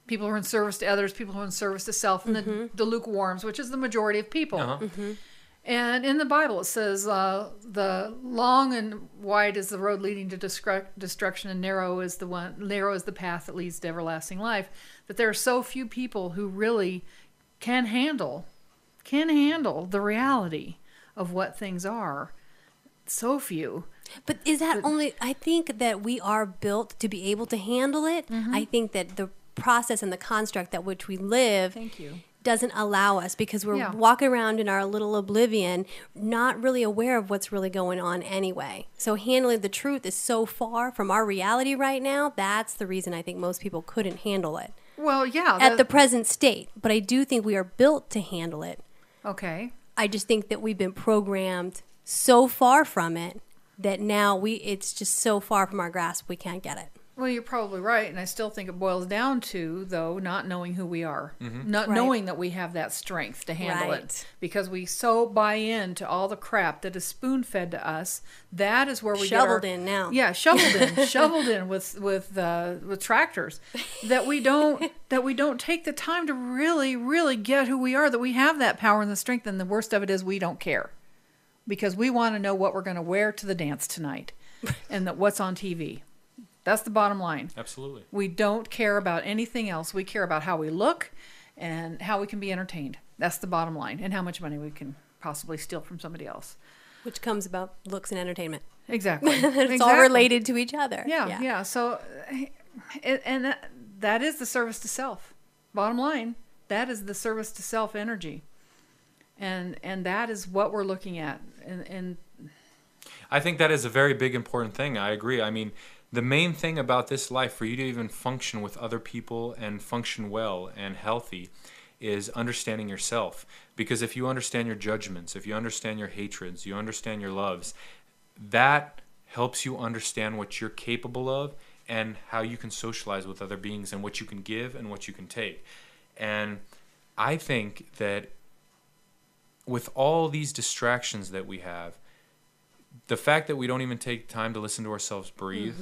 people who are in service to others, people who are in service to self, and the lukewarms, which is the majority of people. And in the Bible, it says, the long and wide is the road leading to destruction, and narrow is the path that leads to everlasting life. That there are so few people who really can handle the reality of what things are. So few. But is that only, I think that we are built to be able to handle it. I think that the process and the construct that which we live Thank you. doesn't allow us, because we're walking around in our little oblivion, not really aware of what's really going on anyway. So handling the truth is so far from our reality right now. That's the reason I think most people couldn't handle it. Well, yeah. At the present state. But I do think we are built to handle it. Okay. I just think that we've been programmed so far from it that now it's just so far from our grasp we can't get it. Well, you're probably right, and I still think it boils down to, though, not knowing who we are, not knowing that we have that strength to handle it, because we so buy into all the crap that is spoon-fed to us. That is where we shoveled in now. Yeah, shoveled in with tractors. That we don't take the time to really get who we are. That we have that power and the strength, and the worst of it is we don't care, because we want to know what we're going to wear to the dance tonight, and what's on TV. That's the bottom line. Absolutely. We don't care about anything else. We care about how we look and how we can be entertained. That's the bottom line. And how much money we can possibly steal from somebody else. Which comes about looks and entertainment. Exactly. It's all related to each other. Yeah. So, and that is the service to self. Bottom line, that is the service to self energy. And that is what we're looking at. And I think that is a very big, important thing. I agree. I mean, the main thing about this life, for you to even function with other people and function well and healthy, is understanding yourself. Because if you understand your judgments, if you understand your hatreds, you understand your loves, that helps you understand what you're capable of and how you can socialize with other beings and what you can give and what you can take. And I think that with all these distractions that we have, the fact that we don't even take time to listen to ourselves breathe,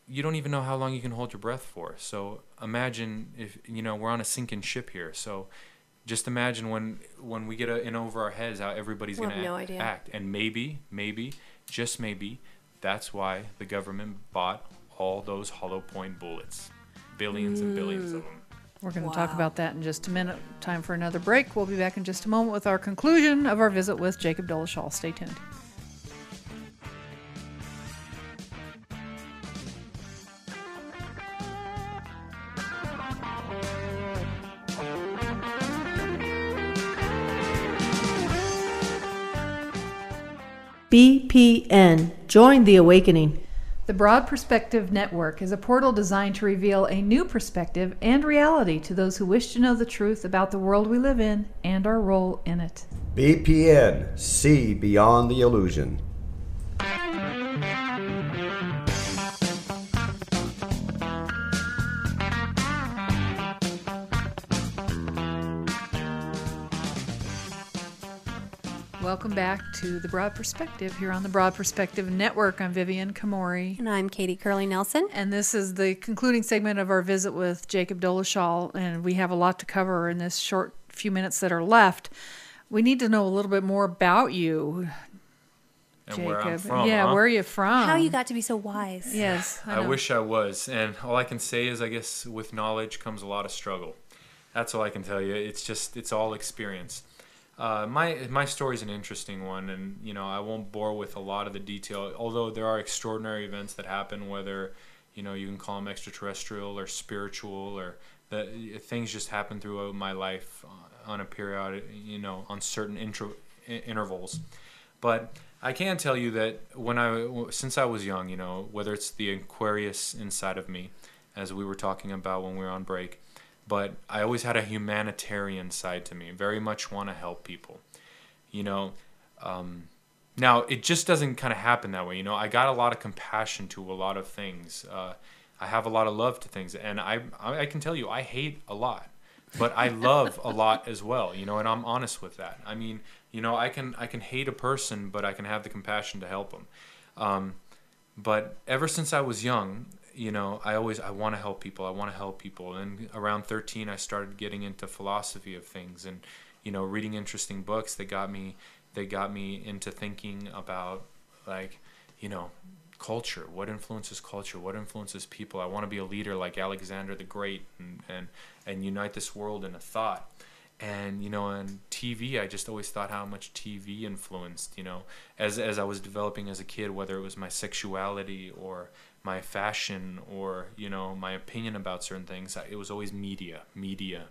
you don't even know how long you can hold your breath for. So imagine if, we're on a sinking ship here. So just imagine when we get in over our heads how everybody's going to act. And maybe, just maybe, that's why the government bought all those hollow point bullets. Billions and billions of them. We're going to talk about that in just a minute. Time for another break. We'll be back in just a moment with our conclusion of our visit with Jakub Dolezal. Stay tuned. BPN, Join the awakening. The Broad Perspective Network is a portal designed to reveal a new perspective and reality to those who wish to know the truth about the world we live in and our role in it. BPN, see beyond the illusion. Welcome back to The Broad Perspective here on the Broad Perspective Network. I'm Vivian Komori. And I'm Katie Curley Nelson. And this is the concluding segment of our visit with Jakub Dolezal, and we have a lot to cover in this short few minutes that are left. We need to know a little bit more about you, and Jakub. Where I'm from. Yeah, where are you from? How you got to be so wise. Yes. I wish I was. And all I can say is, I guess, with knowledge comes a lot of struggle. That's all I can tell you. It's all experience. My story is an interesting one, and I won't bore with a lot of the detail. Although there are extraordinary events that happen, whether you can call them extraterrestrial or spiritual, or things just happen throughout my life on a periodic, on certain intervals. But I can tell you that since I was young, whether it's the Aquarius inside of me, as we were talking about when we were on break. But I always had a humanitarian side to me. Very much want to help people. Now it just doesn't kind of happen that way. I got a lot of compassion to a lot of things. I have a lot of love to things, and I can tell you I hate a lot, but I love a lot as well. And I'm honest with that. I mean, I can hate a person, but I can have the compassion to help them. But ever since I was young, I want to help people. I want to help people. And around 13, I started getting into philosophy of things and, reading interesting books that got me into thinking about, like, culture. What influences culture? What influences people? I want to be a leader like Alexander the Great and unite this world in a thought. And, on TV, I just always thought how much TV influenced, as I was developing as a kid, whether it was my sexuality or my fashion or, my opinion about certain things. It was always media. Media.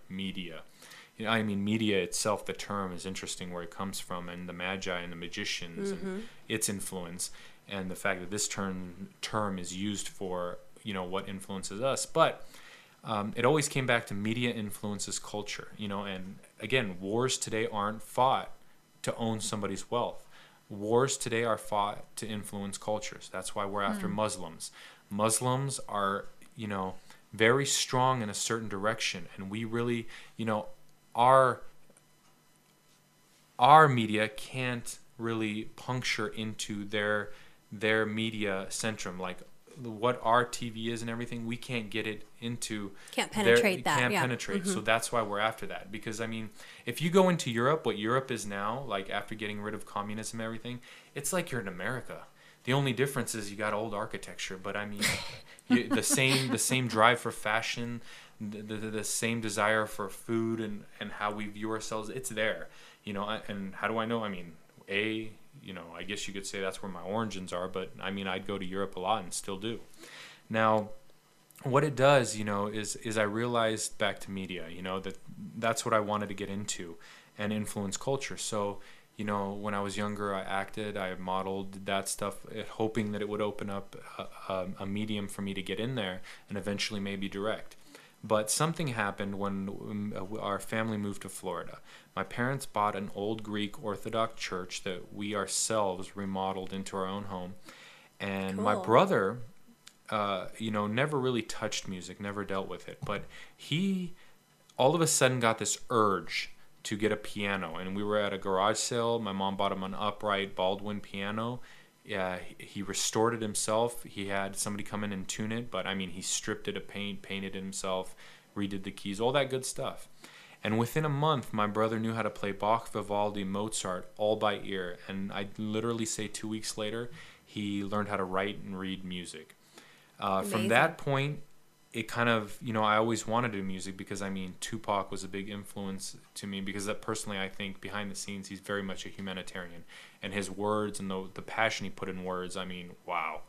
Media itself, the term is interesting where it comes from, and the magi and the magicians and its influence, and the fact that this term is used for, what influences us. But it always came back to media influences culture, and again, wars today aren't fought to own somebody's wealth. Wars today are fought to influence cultures. That's why we're after Muslims. Muslims are, very strong in a certain direction, and we really, our media can't really puncture into their media centrum, like what our TV is and everything. We can't get it into. Can't penetrate that. Can't penetrate. So that's why we're after that. Because if you go into Europe, what Europe is now, like after getting rid of communism and everything, it's like you're in America. The only difference is you got old architecture, but the same drive for fashion, the same desire for food and how we view ourselves. It's there, And how do I know? I guess you could say that's where my origins are, but I'd go to Europe a lot and still do. Now, what it does, is I realized back to media, that's what I wanted to get into and influence culture. So, when I was younger, I acted, I modeled that stuff, hoping that it would open up a medium for me to get in there and eventually maybe direct. But something happened when our family moved to Florida. My parents bought an old Greek Orthodox church that we ourselves remodeled into our own home. And my brother, never really touched music, never dealt with it. But he all of a sudden got this urge to get a piano. And we were at a garage sale. My mom bought him an upright Baldwin piano. Yeah, he restored it himself. He had somebody come in and tune it, but he stripped it of paint, painted it himself, redid the keys, all that good stuff. And within a month, my brother knew how to play Bach, Vivaldi, Mozart, all by ear. And I'd literally say 2 weeks later, he learned how to write and read music. From that point, it kind of, I always wanted to do music because, Tupac was a big influence to me because that personally, I think, behind the scenes, he's very much a humanitarian. And his words and the passion he put in words, wow,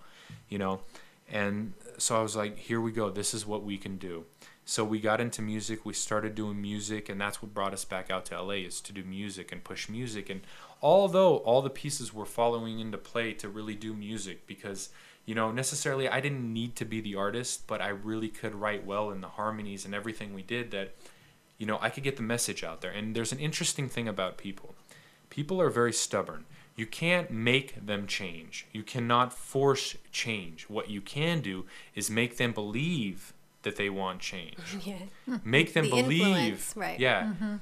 And so I was like, here we go. This is what we can do. So we got into music, we started doing music, and that's what brought us back out to LA, is to do music and push music. And although all the pieces were following into play to really do music, because, you know, necessarily I didn't need to be the artist, but I really could write well in the harmonies and everything we did, that, you know, I could get the message out there. And there's an interesting thing about people. People are very stubborn. You can't make them change. You cannot force change. What you can do is make them believe that they want change. Yeah. Make them believe, right.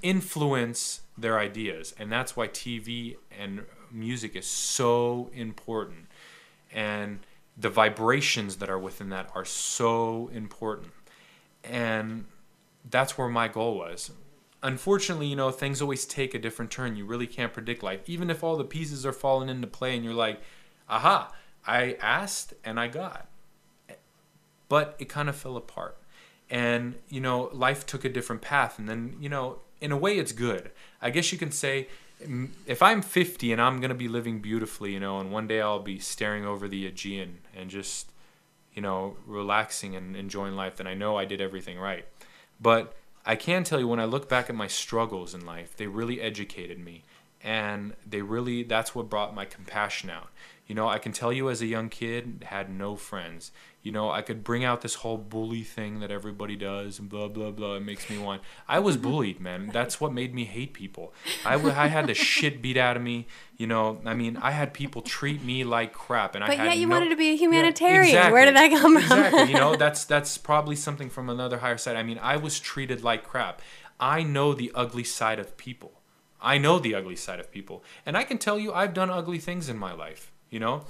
Influence their ideas. And that's why TV and music is so important. And the vibrations that are within that are so important. And that's where my goal was. Unfortunately, you know, things always take a different turn. You really can't predict life. Even if all the pieces are falling into play and you're like, aha, I asked and I got. But it kind of fell apart. And, you know, life took a different path. And then, you know, in a way it's good. I guess you can say, if I'm 50 and I'm going to be living beautifully, you know, and one day I'll be staring over the Aegean and just, you know, relaxing and enjoying life, then I know I did everything right. But I can tell you, when I look back at my struggles in life, they really educated me. And that's what brought my compassion out. You know, I can tell you, as a young kid, had no friends. You know, I could bring out this whole bully thing that everybody does and blah, blah, blah. It makes me want. I was bullied, man. That's what made me hate people. I had the shit beat out of me. You know, I mean, I had people treat me like crap. But yet you wanted to be a humanitarian. Yeah, exactly. Where did that come from? Exactly. You know, that's probably something from another higher side. I mean, I was treated like crap. I know the ugly side of people. And I can tell you, I've done ugly things in my life, you know?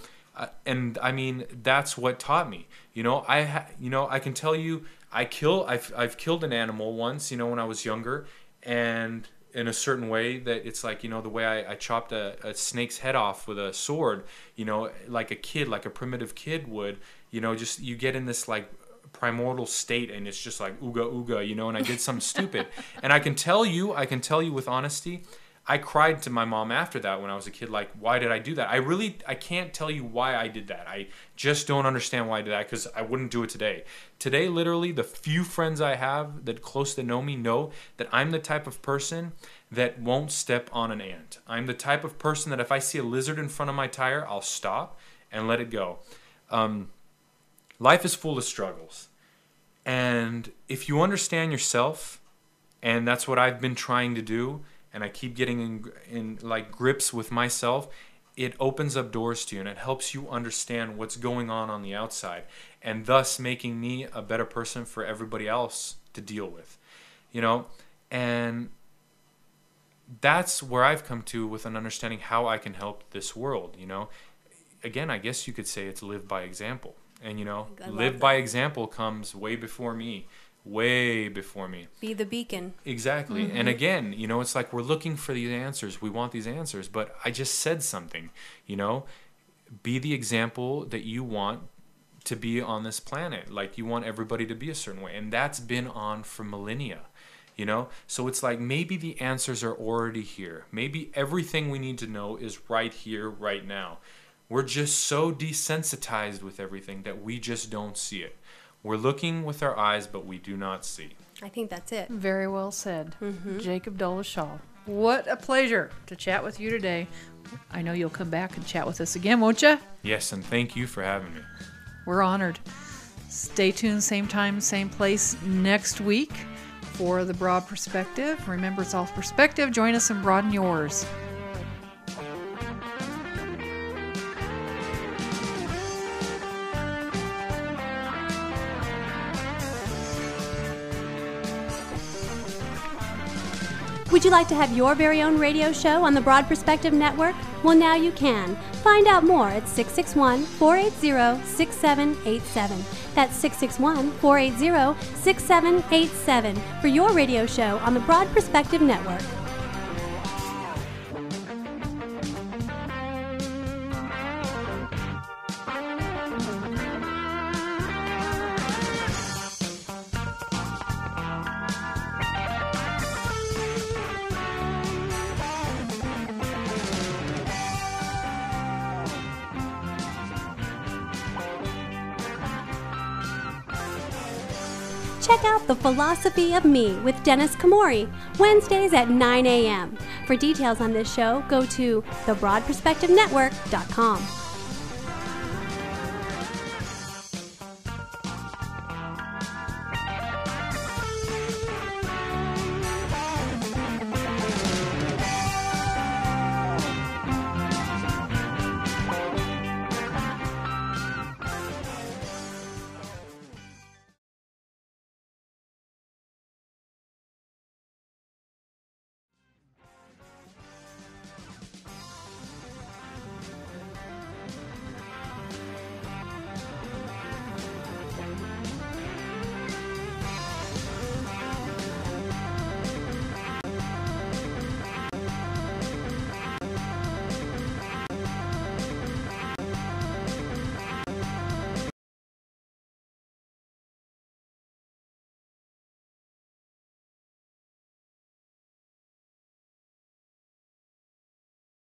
And I mean, that's what taught me. You know, I can tell you, I've killed an animal once, you know, when I was younger, and in a certain way that it's like, you know, the way I chopped a snake's head off with a sword, you know, like a primitive kid would, you know, just you get in this like primordial state and it's just like ooga ooga, you know, and I did something stupid. And I can tell you with honesty, I cried to my mom after that when I was a kid, like, why did I do that? I can't tell you why I did that. I just don't understand why I did that, because I wouldn't do it today. Today, literally, the few friends I have that close to know me know that I'm the type of person that won't step on an ant. I'm the type of person that if I see a lizard in front of my tire, I'll stop and let it go. Life is full of struggles. And if you understand yourself, and that's what I've been trying to do, and I keep getting in like grips with myself, it opens up doors to you and it helps you understand what's going on the outside, and thus making me a better person for everybody else to deal with, you know? And that's where I've come to with an understanding how I can help this world, you know? Again, I guess you could say it's live by example. And, you know, live by example comes way before me. Be the beacon. Exactly. Mm-hmm. And again, you know, it's like we're looking for these answers. We want these answers. But I just said something, you know, be the example that you want to be on this planet. Like, you want everybody to be a certain way. And that's been on for millennia, you know. So it's like maybe the answers are already here. Maybe everything we need to know is right here, right now. We're just so desensitized with everything that we just don't see it. We're looking with our eyes, but we do not see. I think that's it. Very well said. Mm-hmm. Jakub Dolezal. What a pleasure to chat with you today. I know you'll come back and chat with us again, won't you? Yes, and thank you for having me. We're honored. Stay tuned, same time, same place next week for The Broad Perspective. Remember, it's all perspective. Join us and broaden yours. Would you like to have your very own radio show on the Broad Perspective Network? Well, now you can. Find out more at 661-480-6787. That's 661-480-6787 for your radio show on the Broad Perspective Network. check out The Philosophy of Me with Dennis Komori, Wednesdays at 9 a.m. For details on this show, go to thebroadperspectivenetwork.com.